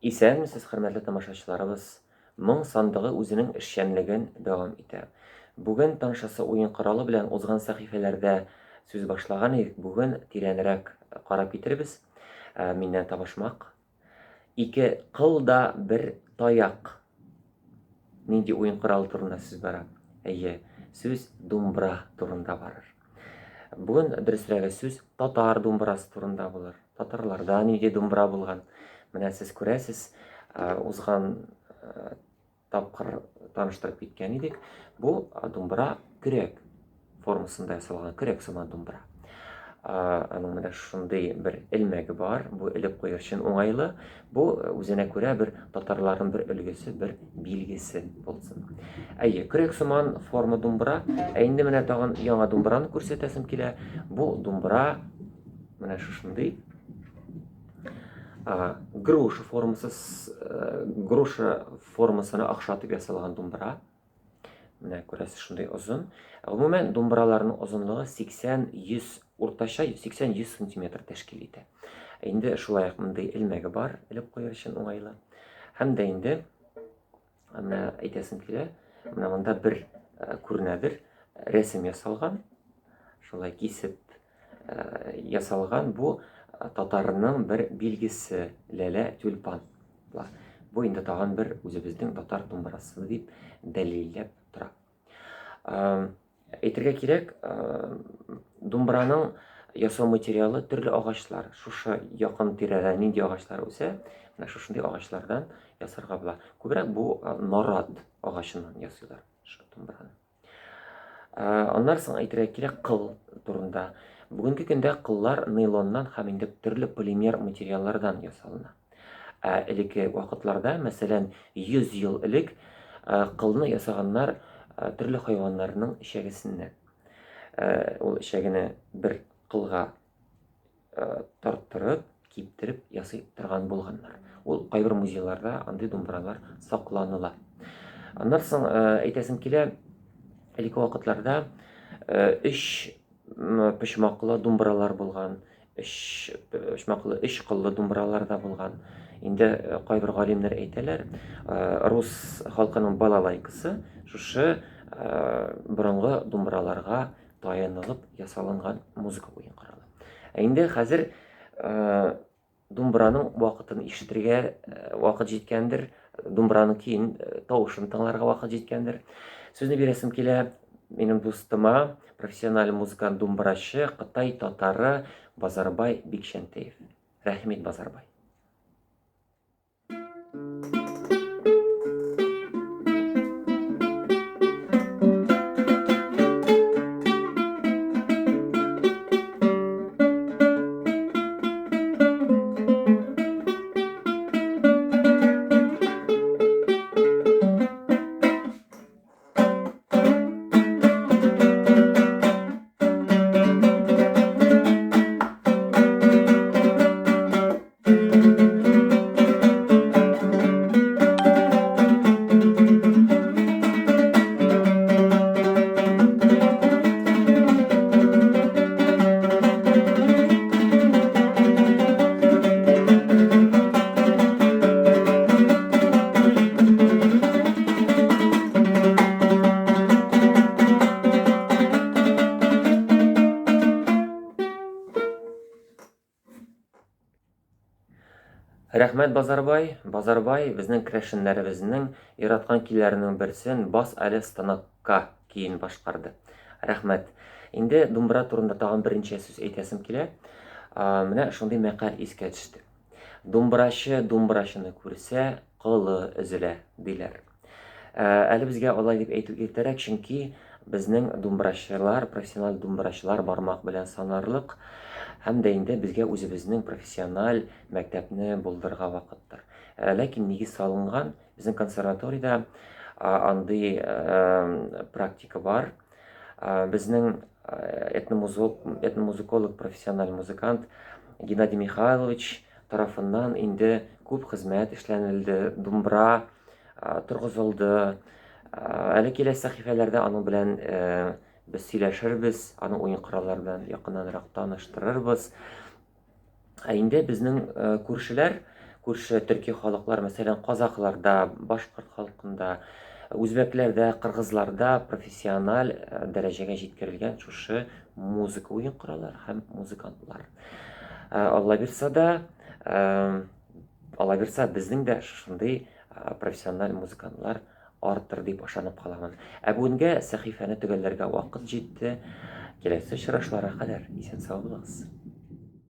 Исәнмесез, хөрмәтле тамашачыларыбыз. Моң сандыгы үзенең эшчәнлеген дәвам итә. Бүген танышасы уен коралы белән узган сәхифәләрдә сүз башлаган идек. Бүген тирәнрәк карап китербез. Миннән табышмак. Ике кыл да бер таяк. Нинди уен коралы турында сүз бара? Әйе, сүз думбра турында барыр. Бүген дөресрәге сүз татар думбрасы турында булыр. Татарларда нинди думбра булган? Менә сез күрәсез, узган тапкыр таныштырып киткән идек. Бу думбра көрәк формасында ясалган, көрәк сыман думбра. Аның менә шундый бер элмәге бар. Бу элеп куяр өчен уңайлы. Бу үзенә күрә бер татарларның бер өлгесе, бер билгесе булсын. Әйе, көрәк сыман форма думбра. Инде менә тагын яңа думбраны күрсәтәсем килә. Бу думбра менә шундый груша формасына охшатып ясалган думбра. Менә күрәсез, шундый озын. Гомумән думбраларның озынлыгы 80-100, уртача 80-100 см тәшкил итә. Инде шулай ук мондый элмәге бар, элеп куяр өчен уңайлы. Һәм дә инде менә әйтәсем килә, менә монда бер күренәдер, рәсем ясалган. Шулай кисеп ясалган. Бу татарның бер билгесе, ләлә тюльпан. Бу инде тагын бер үзебезнең татар думбрасы дип дәлилләп тора. Әйтергә кирәк, думбраның ясау материалы төрле агачлар. Шушы якын тирәдә нинди агачлар үсә, менә шушындый агачлардан ясарга була. Күбрәк бу нарат агачыннан ясыйлар шу думбраны. Аннан соң әйтергә кирәк кыл турында. Бүгенге көндә кыллар нейлоннан һәм инде төрле полимер материаллардан ясалына. Элекке вакытларда, мәсәлән, 100 ел элек кылны ясаганнар төрле хайваннарның ишәгесеннән. Ул ишәгене бер кылга тарттырып, киптереп ясый торган булганнар. Ул кайбер музейларда андый думбралар сакланыла. Аннан соң әйтәсем килә, элекке вакытларда 3 почмаклы думбралар булган, 3 почмаклы 3 кыллы думбралар да булган. Инде кайбер галимнәр әйтәләр, рус халкының балалайкасы шушы борынгы думбраларга таянылып ясалынган музыка уен коралы. Инде хәзер думбраның вакытын ишетергә вакыт җиткәндер, думбраның киң тавышын тыңларга вакыт җиткәндер. Сүзне бирәсем килә минем дустыма, профессиональ музыкант думбрачы, Кытай татары Базарбай Бикшәнтәев. Рәхмәт, Базарбай. Рәхмәт, Базарбай. Базарбай безнең крәшеннәребезнең яраткан көйләренең берсен бас әле станокка киен башкарды. Рәхмәт. Инде думбра турында тагын беренче сүз әйтәсем килә. Менә шундый мәкаль искә төште. Думбрачы думбрачыны күрсә, кылы өзелә диләр. Әле безгә алай дип әйтү иртәрәк, чөнки безнең думбрачылар, профессиональ думбрачылар бармак белән санарлык. Һәм дә инде безгә үзебезнең профессиональ мәктәпне булдырга вакыттыр. Ләкин нигез салынган, безнең консерваториядә андый практика бар. Безнең этномузыколог, профессиональ музыкант Геннадий Михайлович тарафыннан инде күп хезмәт эшләнелде, думбра торгызылды. Әле киләсе сәхифәләрдә аның белән без сөйләшербез, аның уен кораллары белән якыннанрак таныштырырбыз. Инде безнең күршеләр күрше төрки халыклар, мәсәлән, казакларда, башкорт халкында, үзбәкләрдә, кыргызларда профессиональ дәрәҗәгә җиткерелгән шушы музыка уен кораллары һәм музыкантлар. Алла бирсә дә, Алла бирсә, безнең дә шундый профессиональ музыкантлар артыр дип ышанып каламын. Бүгенгә сәхифәне төгәлләргә вакыт җитте. Киләсе очрашларга кадәр исән-сау булыгыз.